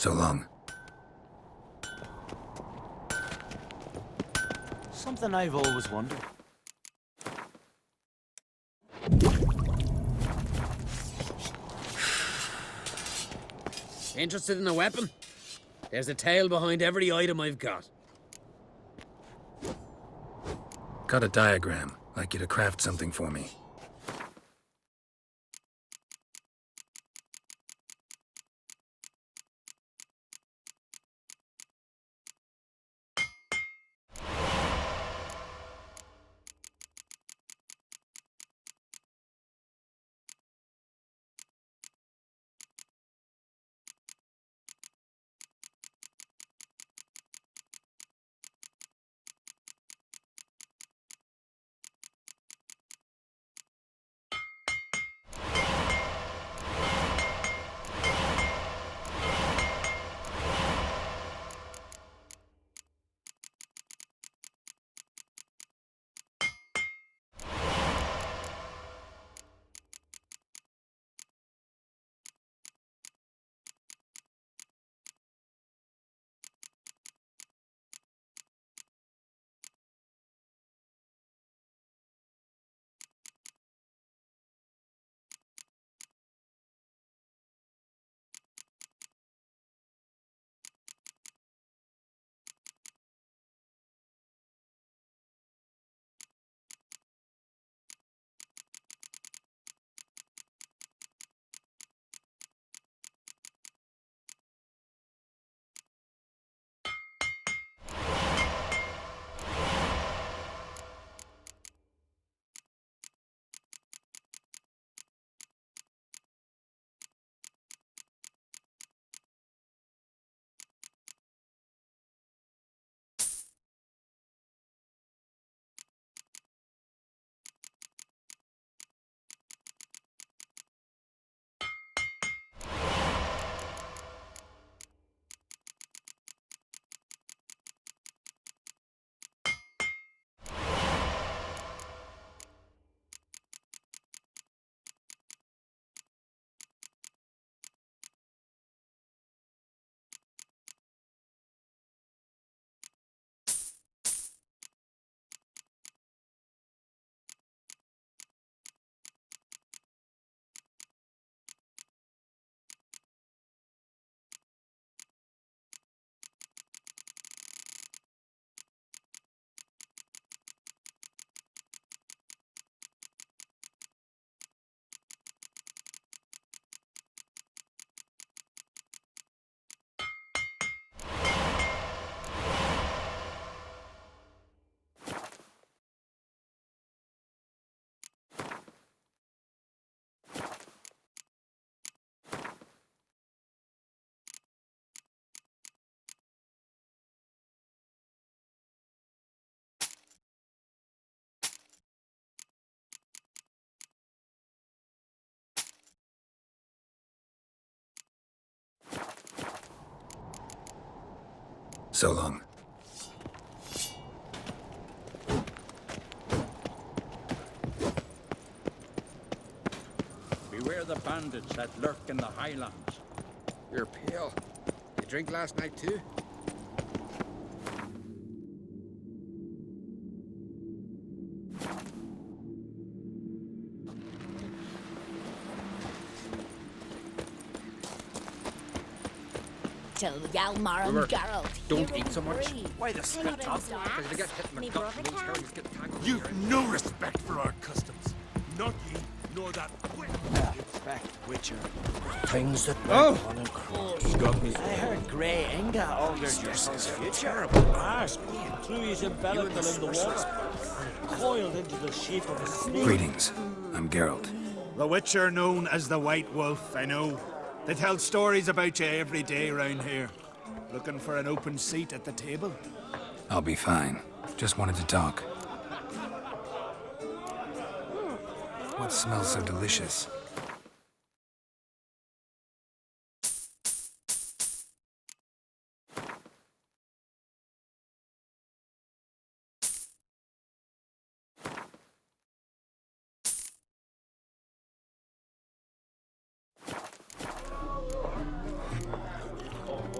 So long. Something I've always wondered. Interested in a weapon? There's a tale behind every item I've got. Got a diagram. Like you to craft something for me. So long. Beware the bandits that lurk in the highlands. You're pale. You drink last night too? Till Yalmar and River, Geralt. don't hear eat it so much. breathe. Why the spit Anything up? starts, Because you get hit in the me gut and brother those can. herrings get tangled. You've no respect for our customs. Not ye, nor that Respect, Witcher. Things that Oh! went on and cross. Got me. I heard Grey Inga altered your son's future. Ask me. Threw his embellicle in the water. Coiled into the shape of a snake. Greetings. I'm Geralt. The Witcher known as the White Wolf, I know. They tell stories about you every day round here. Looking for an open seat at the table? I'll be fine. Just wanted to talk. What smells so delicious?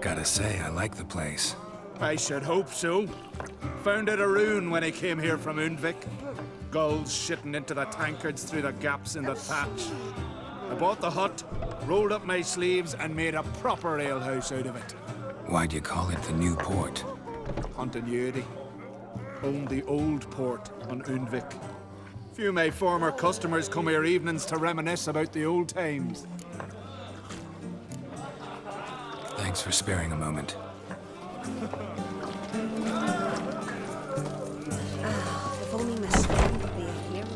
Gotta say, I like the place. I should hope so. Found it a ruin when I came here from Undvik. Gulls shitting into the tankards through the gaps in the thatch. I bought the hut, rolled up my sleeves, and made a proper alehouse out of it. Why'd you call it the New Port? Continuity. Owned the old port on Undvik. Few of my former customers come here evenings to reminisce about the old times. Thanks for sparing a moment. If only Miss Spring would be here.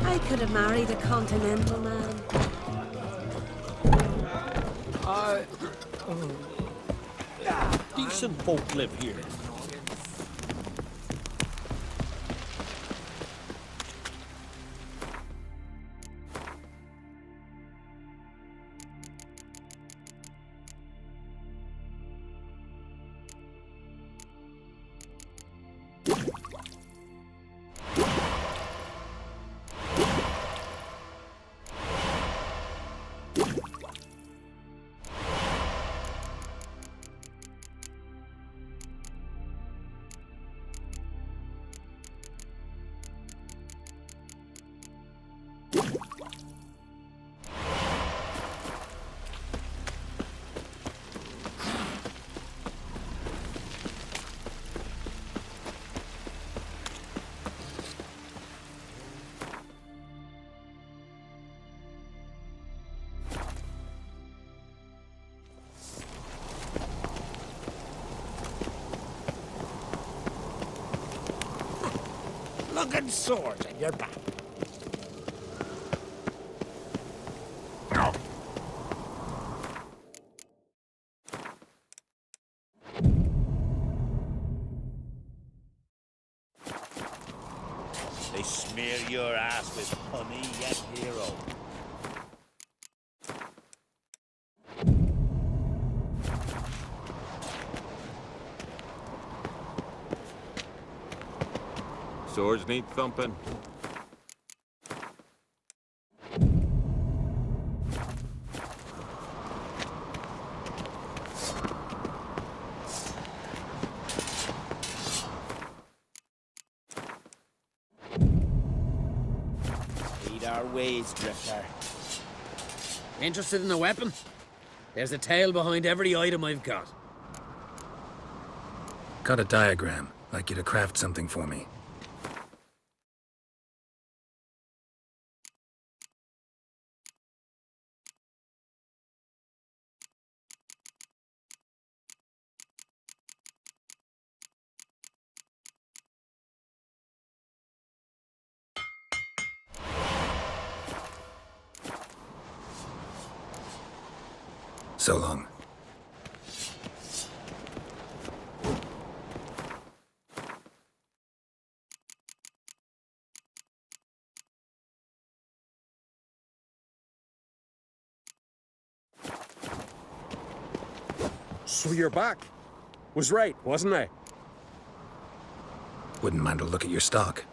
I could have married a continental man. Decent folk live here. Looking sword in your back. They smear your ass with honey, yet hero. Swords need thumping. Lead our ways, Drifter. Interested in a weapon? There's a tale behind every item I've got. Got a diagram. Like you to craft something for me. So long. So you're back. Was right, wasn't I? Wouldn't mind a look at your stock.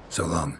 So long.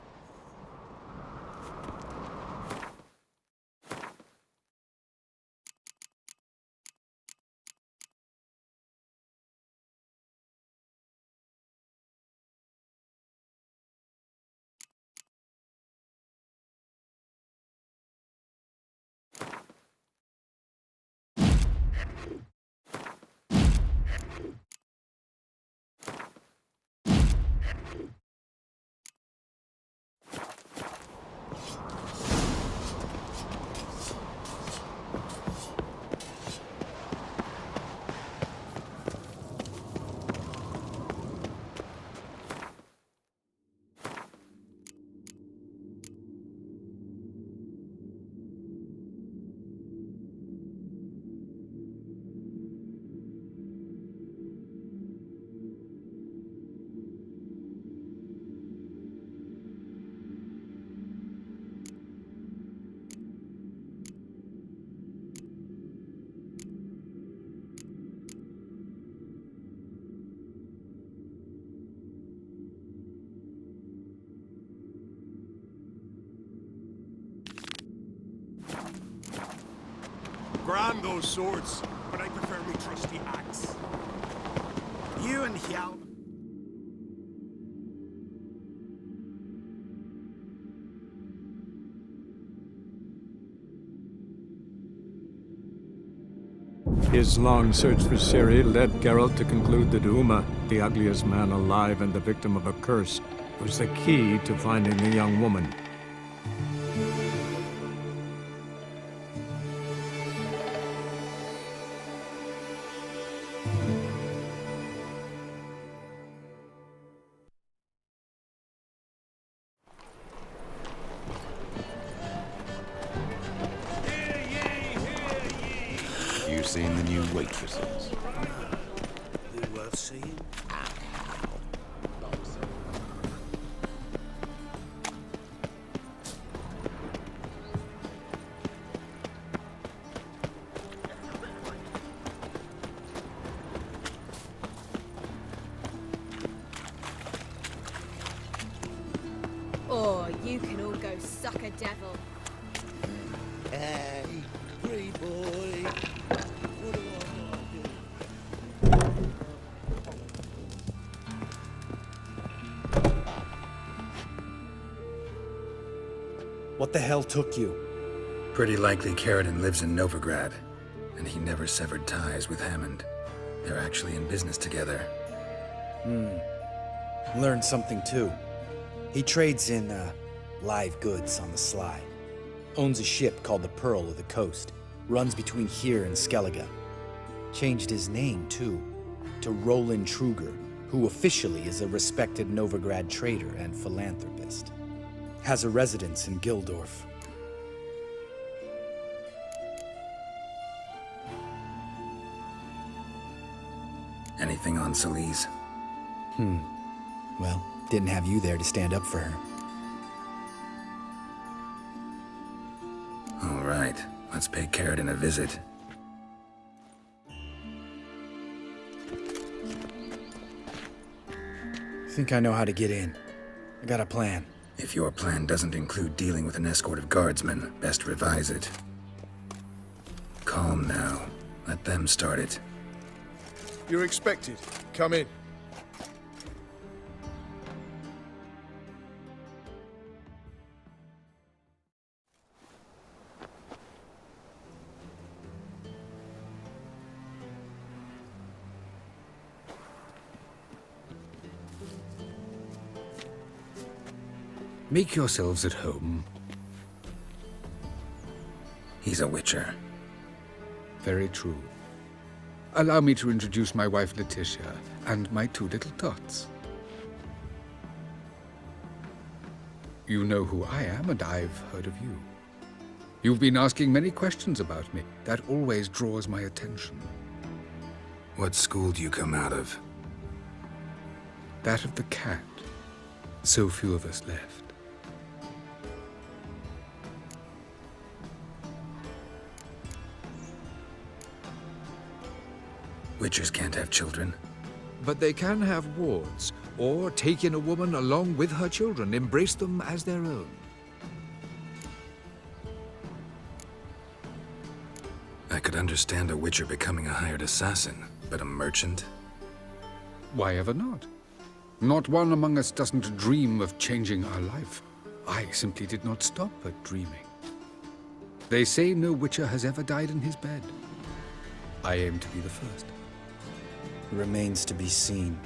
Grand those swords, but I prefer my trusty axe. You and Hjalm. His long search for Ciri led Geralt to conclude that Uma, the ugliest man alive and the victim of a curse, was the key to finding the young woman. You seen the new waitresses? They worth seeing? Oh, you can all go suck a devil. Hey, pretty boy. What do I do? What the hell took you? Pretty likely Carradine lives in Novigrad, and he never severed ties with Hammond. They're actually in business together. Learned something too. He trades in, live goods on the sly. Owns a ship called the Pearl of the Coast. Runs between here and Skellige. Changed his name, too, to Roland Truger, who officially is a respected Novigrad trader and philanthropist. Has a residence in Gildorf. Anything on Celise? Well, didn't have you there to stand up for her. All right, let's pay Carradine a visit. Think I know how to get in. I got a plan. If your plan doesn't include dealing with an escort of guardsmen, best revise it. Calm now. Let them start it. You're expected. Come in. Make yourselves at home. He's a witcher. Very true. Allow me to introduce my wife, Letitia, and my two little tots. You know who I am, and I've heard of you. You've been asking many questions about me. That always draws my attention. What school do you come out of? That of the cat. So few of us left. Witchers can't have children. But they can have wards, or take in a woman along with her children, embrace them as their own. I could understand a witcher becoming a hired assassin, but a merchant? Why ever not? Not one among us doesn't dream of changing our life. I simply did not stop at dreaming. They say no witcher has ever died in his bed. I aim to be the first. Remains to be seen.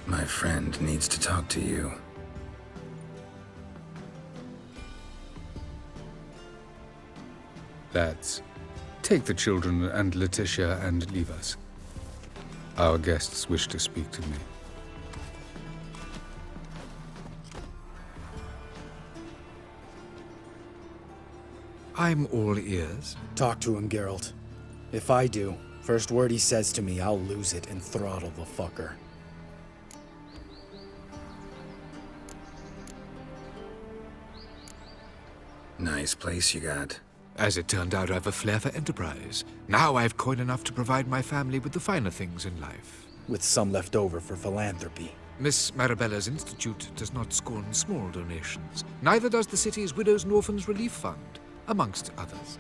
My friend needs to talk to you. Lads, take the children and Letitia and leave us. Our guests wish to speak to me. I'm all ears. Talk to him, Geralt. If I do, first word he says to me, I'll lose it and throttle the fucker. Nice place you got. As it turned out, I've a flair for enterprise. Now I've coin enough to provide my family with the finer things in life. With some left over for philanthropy. Miss Marabella's institute does not scorn small donations. Neither does the city's Widows and Orphans Relief Fund, amongst others.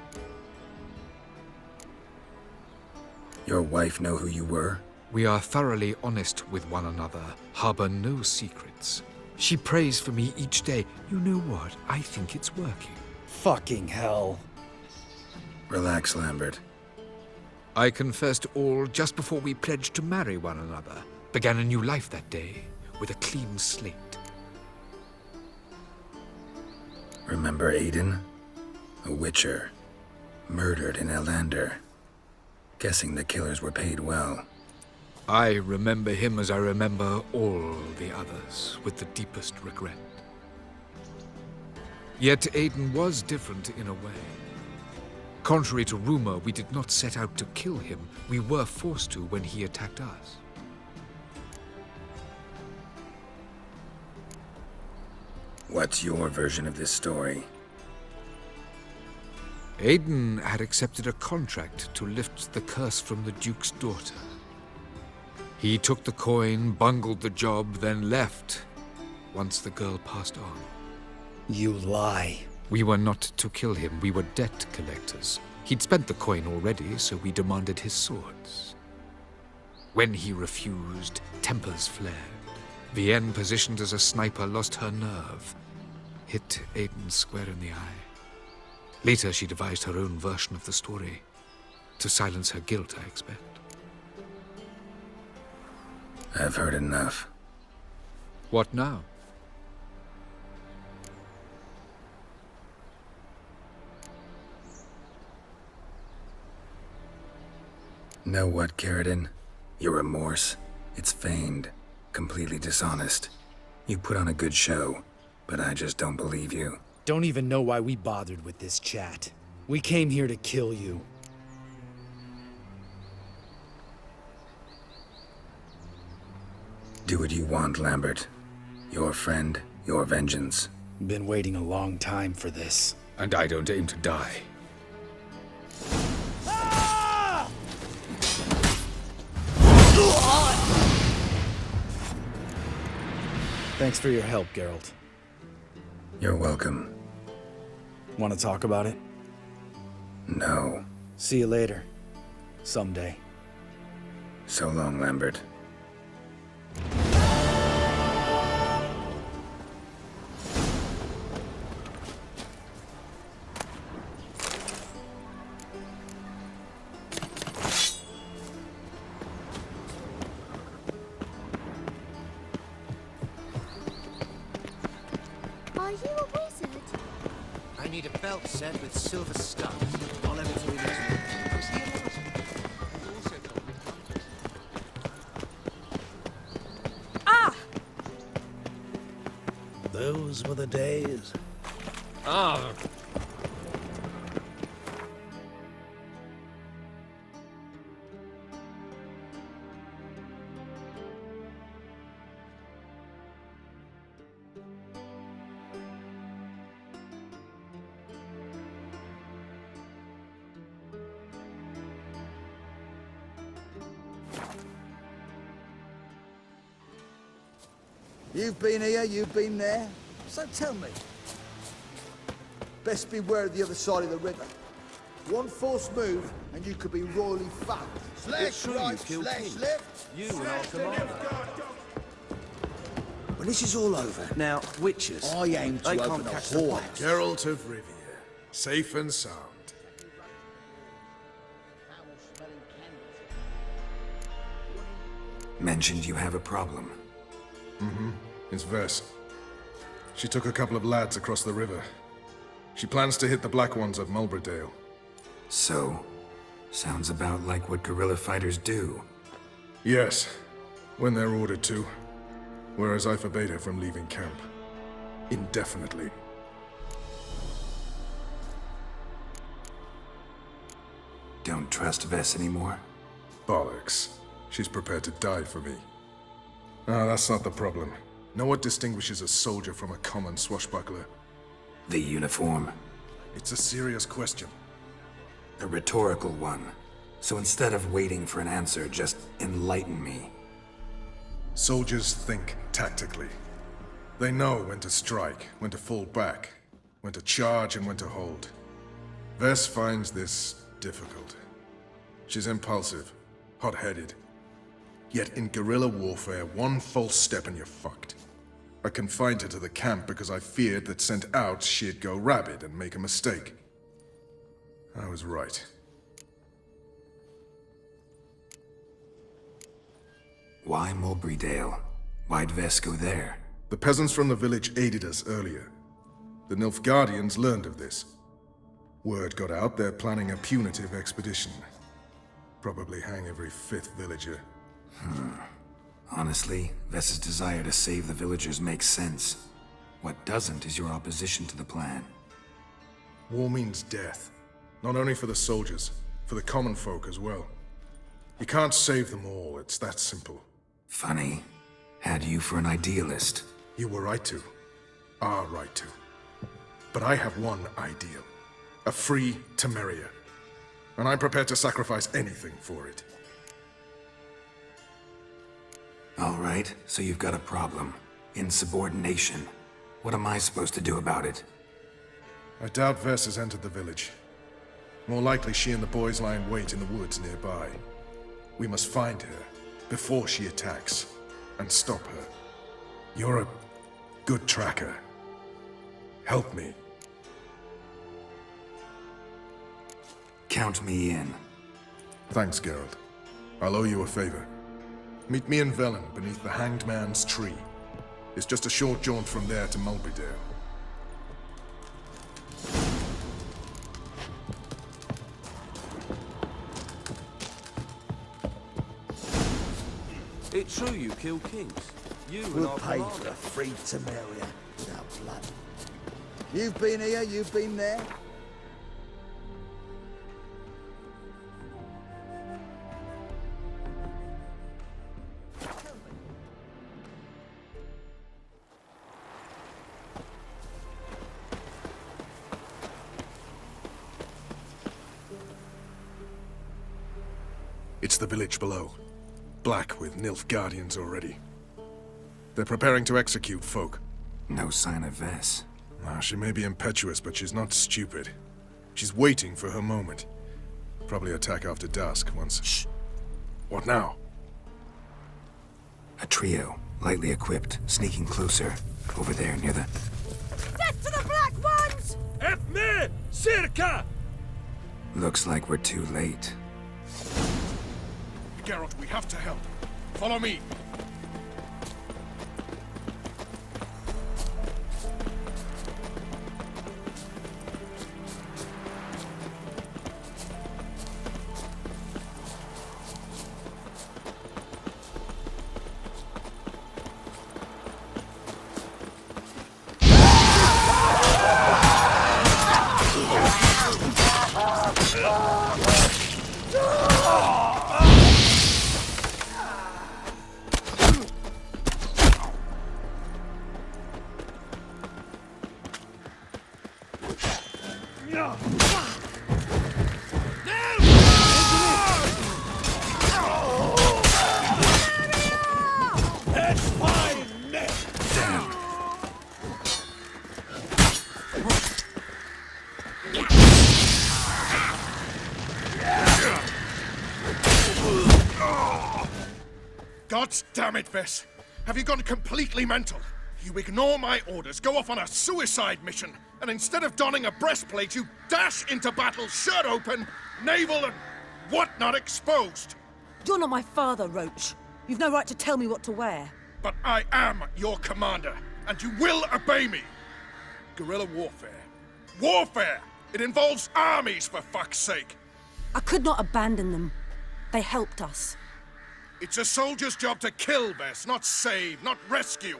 Your wife know who you were? We are thoroughly honest with one another, harbor no secrets. She prays for me each day. You know what? I think it's working. Fucking hell. Relax, Lambert. I confessed all just before we pledged to marry one another. Began a new life that day, with a clean slate. Remember Aiden? A witcher. Murdered in Elander. Guessing the killers were paid well. I remember him as I remember all the others, with the deepest regret. Yet Aiden was different in a way. Contrary to rumor, we did not set out to kill him. We were forced to when he attacked us. What's your version of this story? Aiden had accepted a contract to lift the curse from the Duke's daughter. He took the coin, bungled the job, then left, once the girl passed on. You lie. We were not to kill him, we were debt collectors. He'd spent the coin already, so we demanded his swords. When he refused, tempers flared. Vienne, positioned as a sniper, lost her nerve. Hit Aiden square in the eye. Later, she devised her own version of the story. To silence her guilt, I expect. I've heard enough. What now? Know what, Caridin? Your remorse, it's feigned, completely dishonest. You put on a good show, but I just don't believe you. Don't even know why we bothered with this chat. We came here to kill you. Do what you want, Lambert. Your friend, your vengeance. Been waiting a long time for this. And I don't aim to die. Thanks for your help, Geralt. You're welcome. Want to talk about it? No. See you later. Someday. So long, Lambert. Are you a wizard? I need a belt set with silver stuff. I'll have it to you next week. Ah! Those were the days. Ah! You've been here, you've been there. So tell me. Best beware of the other side of the river. One false move, and you could be royally fucked. Slash right, slash left. You and our commander. When this is all over, Now, witches. I aim to They open can't a catch the whore. fox. Geralt of Rivia, safe and sound. Mentioned you have a problem. Mm-hmm. It's Vess. She took a couple of lads across the river. She plans to hit the Black Ones at Mulberdale. So, sounds about like what guerrilla fighters do. Yes, when they're ordered to. Whereas I forbade her from leaving camp. Indefinitely. Don't trust Vess anymore? Bollocks. She's prepared to die for me. Ah, that's not the problem. Know what distinguishes a soldier from a common swashbuckler? The uniform. It's a serious question. A rhetorical one. So instead of waiting for an answer, just enlighten me. Soldiers think tactically. They know when to strike, when to fall back, when to charge and when to hold. Vess finds this difficult. She's impulsive, hot-headed. Yet in guerrilla warfare, one false step and you're fucked. I confined her to the camp because I feared that sent out she'd go rabid and make a mistake. I was right. Why Mulberrydale? Why'd Vess go there? The peasants from the village aided us earlier. The Nilfgaardians learned of this. Word got out they're planning a punitive expedition. Probably hang every fifth villager. Honestly, Vess's desire to save the villagers makes sense. What doesn't is your opposition to the plan. War means death. Not only for the soldiers, for the common folk as well. You can't save them all, it's that simple. Funny. Had you for an idealist. You were right to. Are right to. But I have one ideal. A free Temeria. And I'm prepared to sacrifice anything for it. All right, so you've got a problem. Insubordination. What am I supposed to do about it? I doubt Vess has entered the village. More likely she and the boys lie in wait in the woods nearby. We must find her before she attacks and stop her. You're a good tracker. Help me. Count me in. Thanks, Geralt. I'll owe you a favor. Meet me in Velen beneath the Hanged Man's tree. It's just a short jaunt from there to Mulbydale. It's true you kill kings. You and We'll our pay commander. for a free Temeria without blood. You've been here, you've been there. It's the village below. Black with Nilfgaardians already. They're preparing to execute folk. No sign of Vess. She may be impetuous, but she's not stupid. She's waiting for her moment. Probably attack after dusk once... Shh! What now? A trio, lightly equipped, sneaking closer. Over there, near the... Death to the Black Ones! Help me! Circa! Looks like we're too late. Geralt, we have to help. Follow me. God damn it, Vess. Have you gone completely mental? You ignore my orders, go off on a suicide mission, and instead of donning a breastplate, you dash into battle, shirt open, navel and whatnot exposed. You're not my father, Roach. You've no right to tell me what to wear. But I am your commander, and you will obey me. Guerrilla warfare. Warfare! It involves armies, for fuck's sake. I could not abandon them. They helped us. It's a soldier's job to kill, Vess, not save, not rescue.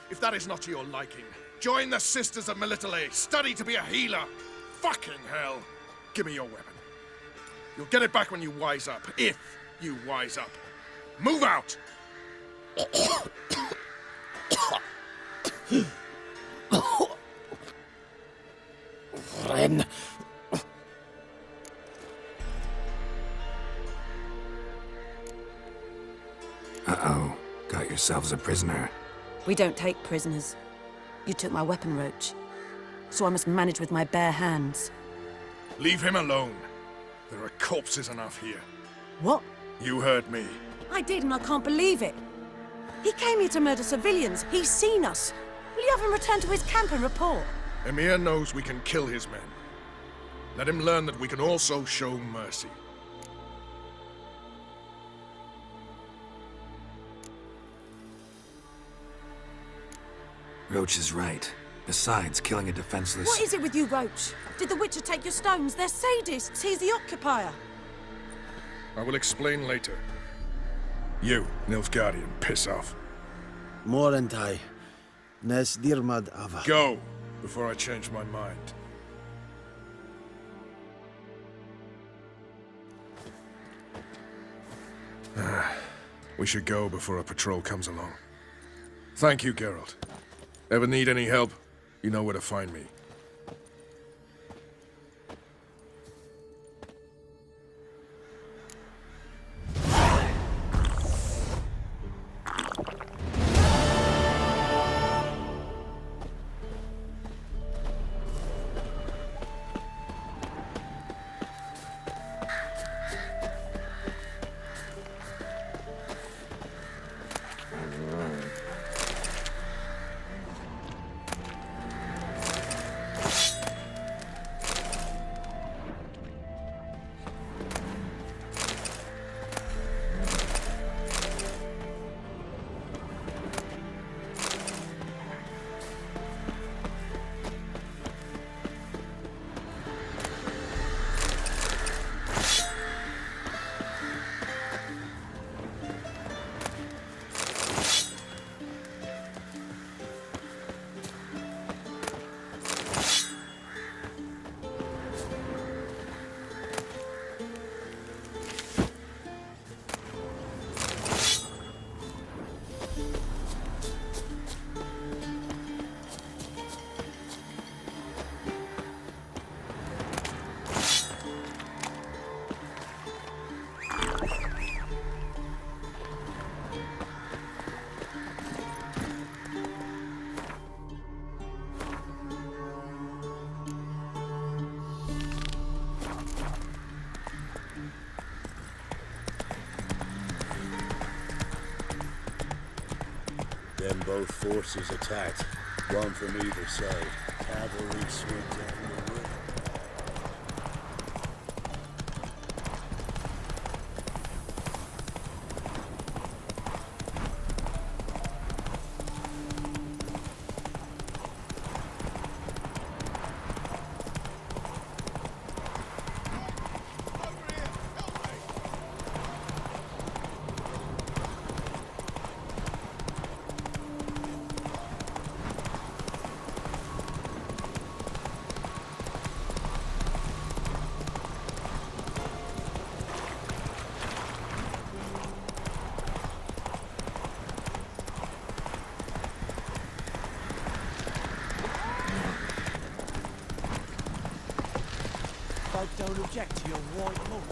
If that is not to your liking, join the Sisters of Melitele. Study to be a healer. Fucking hell. Give me your weapon. You'll get it back when you wise up, if you wise up. Move out! Ren. Uh-oh. Got yourselves a prisoner. We don't take prisoners. You took my weapon, Roach. So I must manage with my bare hands. Leave him alone. There are corpses enough here. What? You heard me. I did, and I can't believe it. He came here to murder civilians. He's seen us. Will you have him return to his camp and report? Emir knows we can kill his men. Let him learn that we can also show mercy. Roach is right. Besides, killing a defenseless... What is it with you, Roach? Did the Witcher take your stones? They're sadists. He's the occupier. I will explain later. You, Nilfgaardian, piss off. Morentai. Nes dirmad ava. Go, before I change my mind. We should go before a patrol comes along. Thank you, Geralt. Ever need any help, you know where to find me. Both forces attacked, one from either side. Cavalry swept down the river. Folk don't object to your white look.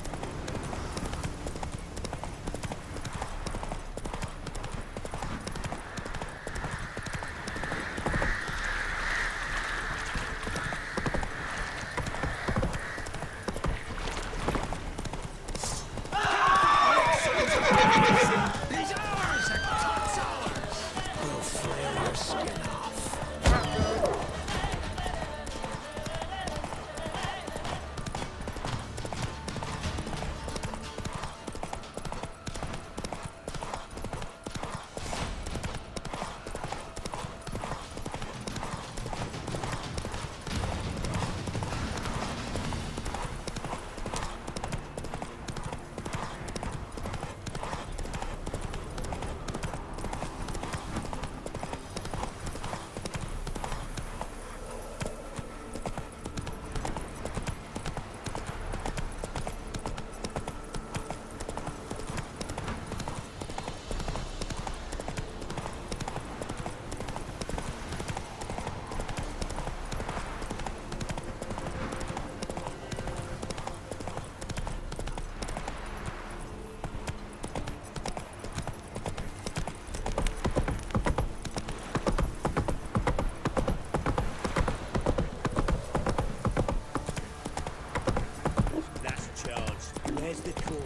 Where's the coin?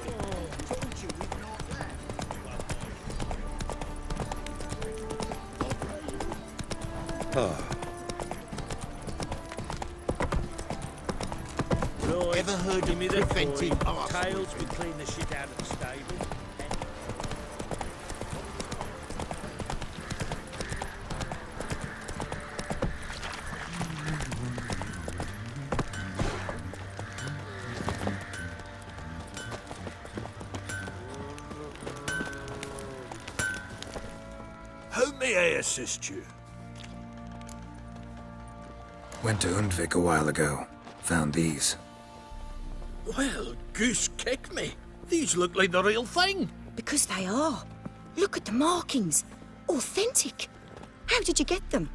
Told you we'd not Right. Ever heard of preventing arson? Tails, we clean the shit out of the stable. How may I assist you? Went to Undvik a while ago. Found these. Well, goose kick me. These look like the real thing. Because they are. Look at the markings. Authentic. How did you get them?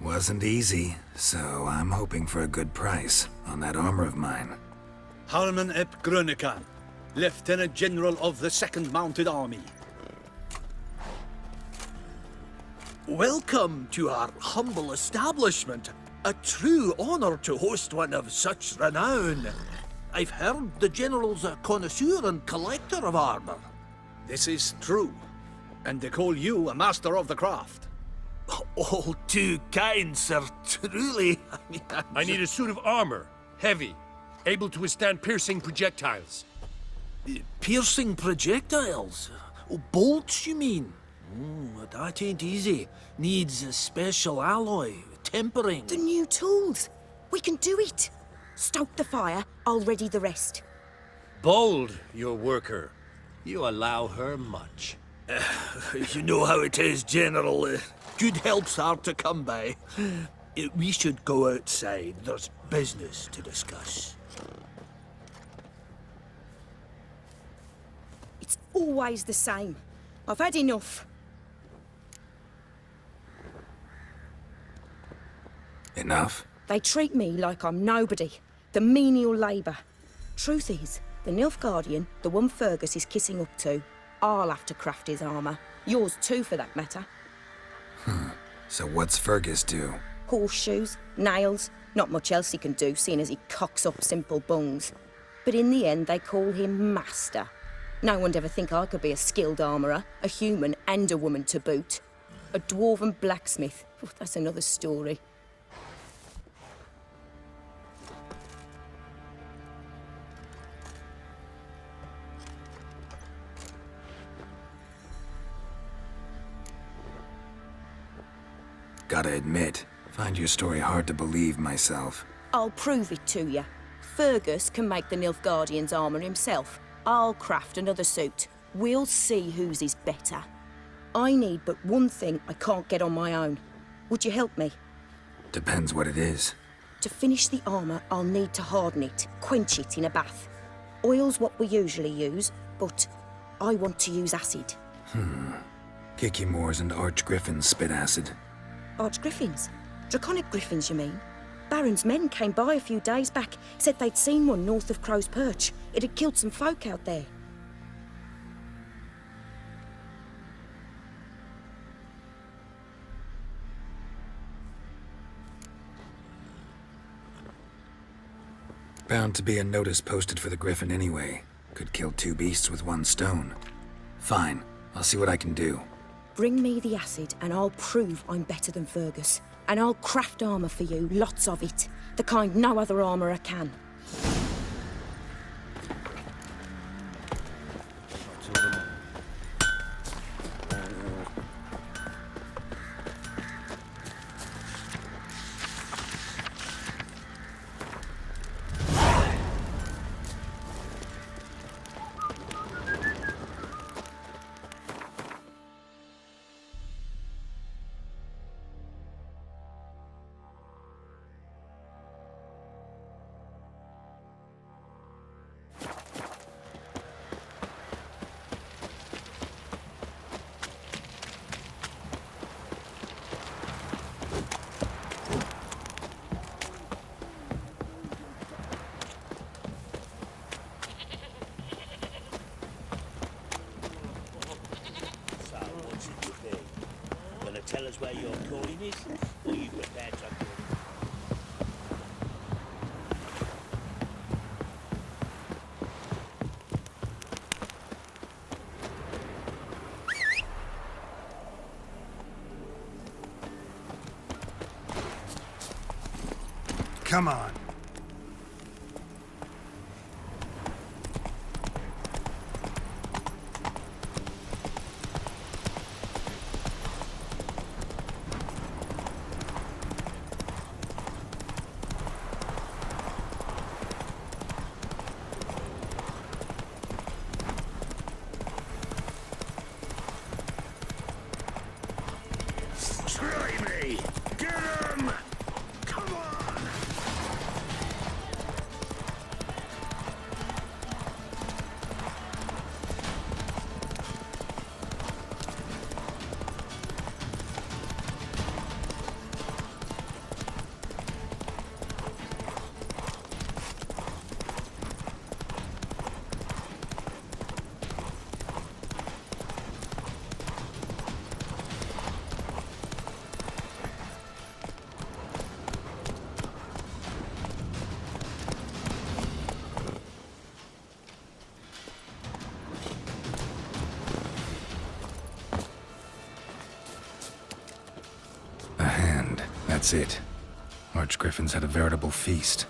Wasn't easy, so I'm hoping for a good price on that armor of mine. Harman ep Grönekan, Lieutenant General of the 2nd Mounted Army. Welcome to our humble establishment. A true honor to host one of such renown. I've heard the General's a connoisseur and collector of armor. This is true, and they call you a master of the craft. All too kind, sir, truly. I need a suit of armor, heavy, able to withstand piercing projectiles. Piercing projectiles? Oh, bolts, you mean? That ain't easy. Needs a special alloy, tempering. The new tools. We can do it. Stoke the fire, I'll ready the rest. Bold, your worker. You allow her much. You know how it is, General. Good help's hard to come by. We should go outside. There's business to discuss. It's always the same. I've had enough. Enough? They treat me like I'm nobody. The menial labour. Truth is, the Nilfgaardian, the one Fergus is kissing up to, I'll have to craft his armour. Yours too, for that matter. So what's Fergus do? Horseshoes, nails, not much else he can do, seeing as he cocks up simple bungs. But in the end, they call him Master. No one'd ever think I could be a skilled armourer, a human and a woman to boot. A dwarven blacksmith. Oh, that's another story. Gotta admit, find your story hard to believe myself. I'll prove it to you. Fergus can make the Nilfgaardian's armour himself. I'll craft another suit. We'll see whose is better. I need but one thing I can't get on my own. Would you help me? Depends what it is. To finish the armour, I'll need to harden it, quench it in a bath. Oil's what we usually use, but I want to use acid. Kicky Moors and Archgriffins spit acid. Archgriffins? Draconic griffins, you mean? Baron's men came by a few days back, said they'd seen one north of Crow's Perch. It had killed some folk out there. Bound to be a notice posted for the Griffin anyway. Could kill two beasts with one stone. Fine, I'll see what I can do. Bring me the acid and I'll prove I'm better than Fergus. And I'll craft armour for you, lots of it. The kind no other armourer can. Tell us where your calling is, or you prepared to go? Come on. That's it. Archgriffins had a veritable feast.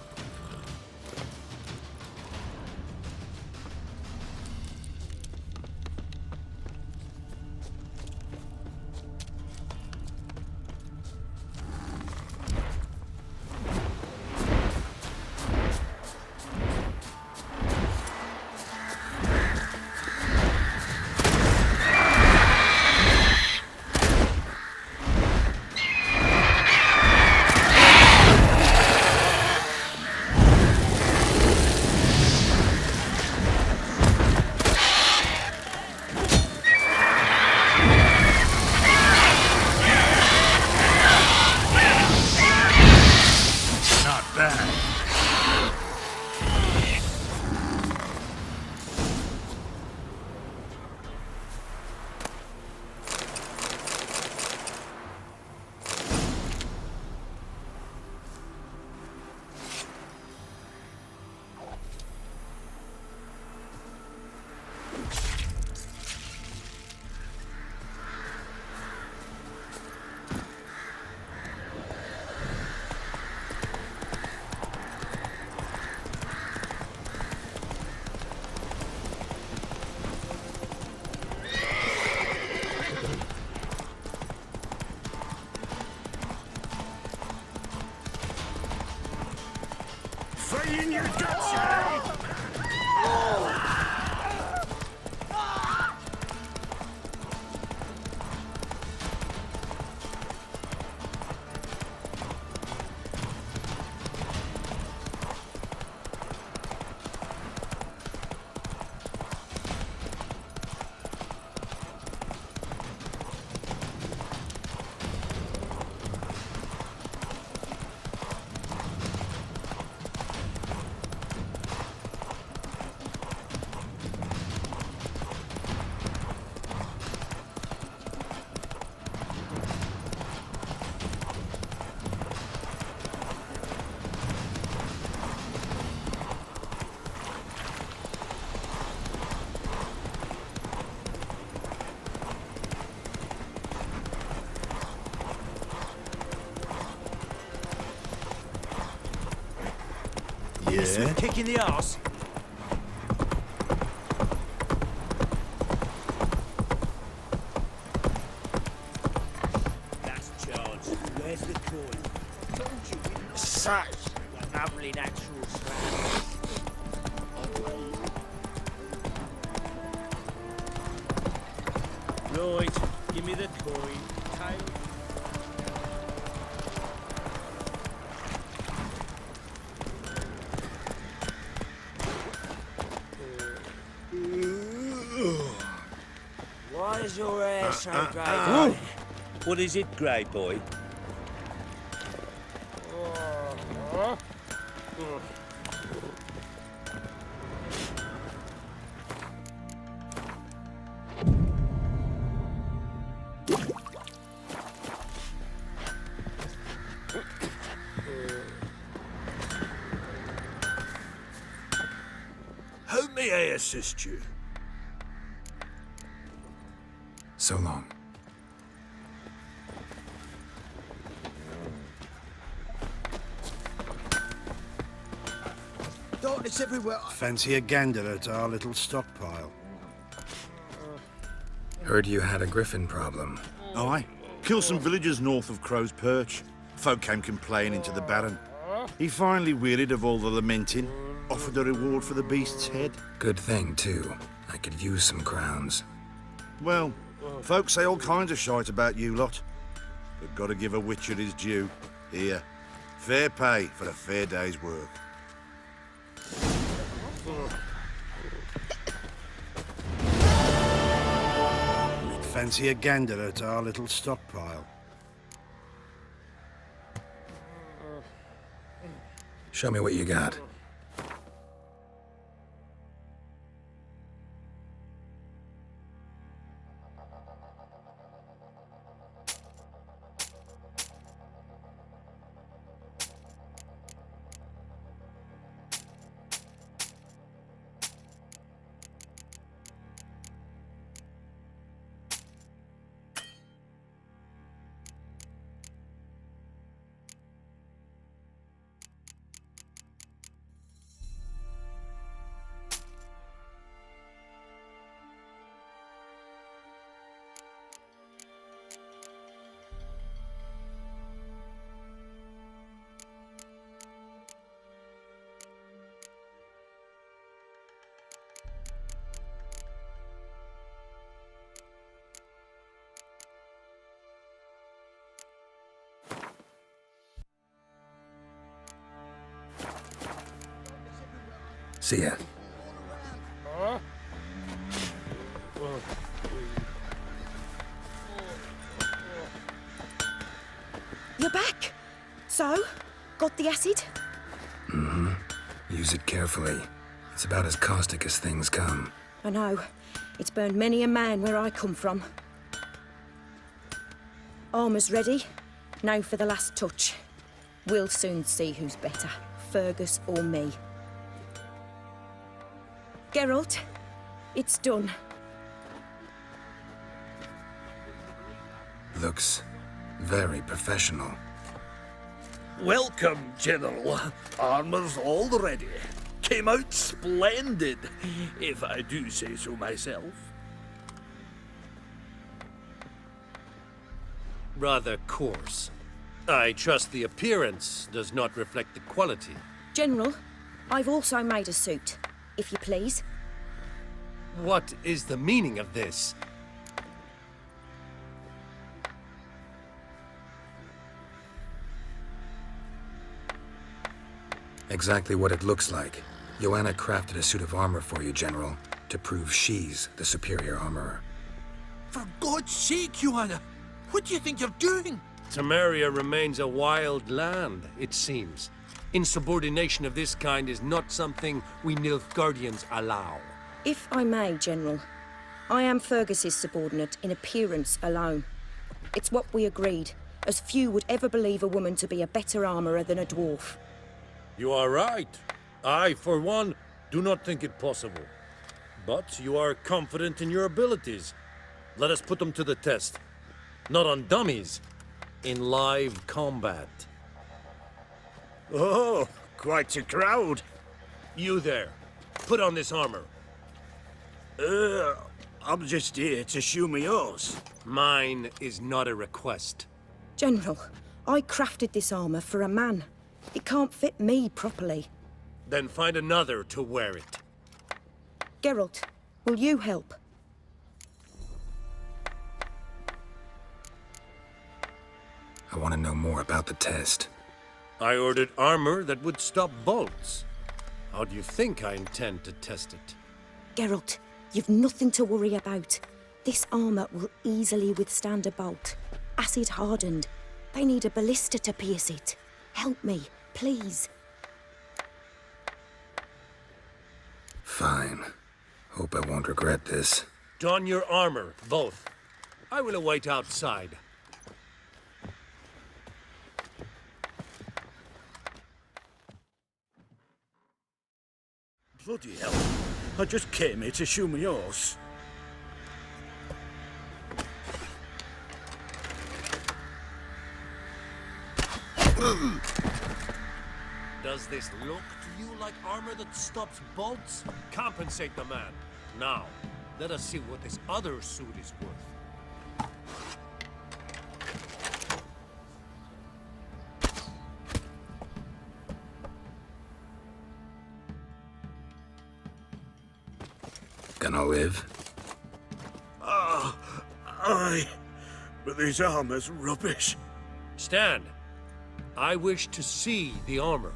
me in your guts, eh? Yeah. Kick in the arse. Last charge. Where's the coin? Told you. Such lovely natural strands. Right. Give me the coin. Tail. Why is your hair so grey? What is it, grey boy? How may I assist you? So long. Darkness everywhere. Fancy a gander at our little stockpile. Heard you had a griffin problem. Aye. Killed some villagers north of Crow's Perch. Folk came complaining to the Baron. He finally wearied of all the lamenting, offered a reward for the beast's head. Good thing, too. I could use some crowns. Well, folks say all kinds of shite about you lot. But gotta give a witcher his due. Here, fair pay for a fair day's work. Fancy a gander at our little stockpile. Show me what you got. See ya. You're back. So, got the acid? Mm-hmm. Use it carefully. It's about as caustic as things come. I know. It's burned many a man where I come from. Armour's ready. Now for the last touch. We'll soon see who's better, Fergus or me. Geralt, it's done. Looks very professional. Welcome, General. Armour's all ready. Came out splendid, if I do say so myself. Rather coarse. I trust the appearance does not reflect the quality. General, I've also made a suit, if you please. What is the meaning of this? Exactly what it looks like. Joanna crafted a suit of armor for you, General, to prove she's the superior armorer. For God's sake, Joanna! What do you think you're doing? Temeria remains a wild land, it seems. Insubordination of this kind is not something we Nilfgaardians allow. If I may, General, I am Fergus's subordinate in appearance alone. It's what we agreed, as few would ever believe a woman to be a better armorer than a dwarf. You are right. I, for one, do not think it possible. But you are confident in your abilities. Let us put them to the test. Not on dummies, in live combat. Oh, quite a crowd. You there, put on this armor. I'm just here to show me yours. Mine is not a request. General, I crafted this armor for a man. It can't fit me properly. Then find another to wear it. Geralt, will you help? I want to know more about the test. I ordered armor that would stop bolts. How do you think I intend to test it? Geralt, you've nothing to worry about. This armor will easily withstand a bolt. Acid hardened. They need a ballista to pierce it. Help me, please. Fine. Hope I won't regret this. Don your armor, both. I will await outside. Bloody hell. I just came here to show me yours. Does this look to you like armor that stops bolts? Compensate the man. Now, let us see what this other suit is worth. Gonna live? Aye. But this armor's rubbish. Stand. I wish to see the armor.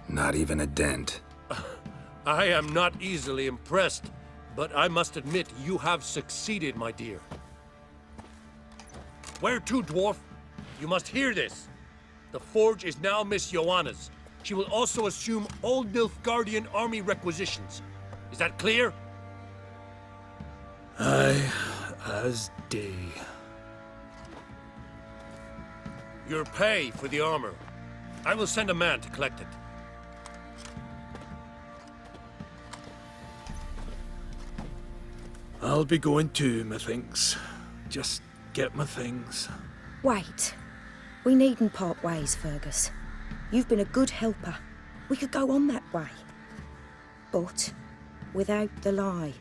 Not even a dent. I am not easily impressed, but I must admit you have succeeded, my dear. Where to, dwarf? You must hear this. The forge is now Miss Joanna's. She will also assume all Nilfgaardian army requisitions. Is that clear? Aye, as day. Your pay for the armor. I will send a man to collect it. I'll be going too, methinks. Just get my things. Wait. We needn't part ways, Fergus. You've been a good helper. We could go on that way. But without the lie.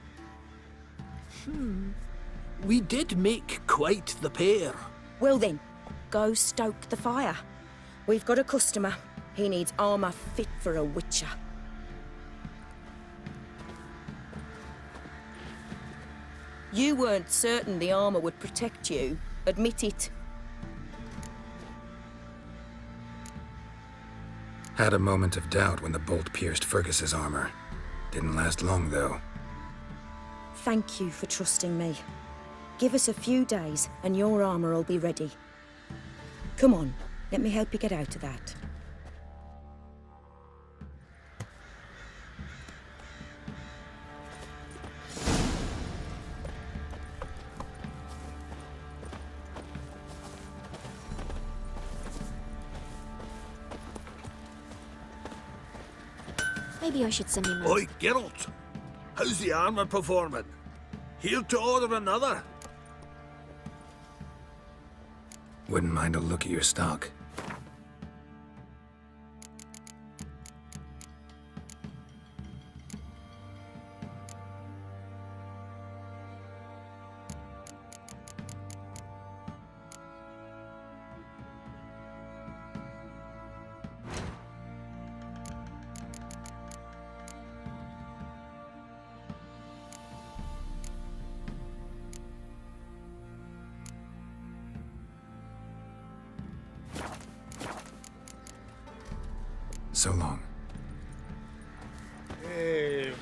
We did make quite the pair. Well then, go stoke the fire. We've got a customer. He needs armor fit for a witcher. You weren't certain the armor would protect you. Admit it. Had a moment of doubt when the bolt pierced Fergus's armor. Didn't last long, though. Thank you for trusting me. Give us a few days and your armor will be ready. Come on, let me help you get out of that. Maybe I should send him out. Oi, Geralt! How's the armor performing? Here to order another? Wouldn't mind a look at your stock. So long. Hey,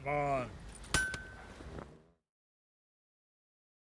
Come on.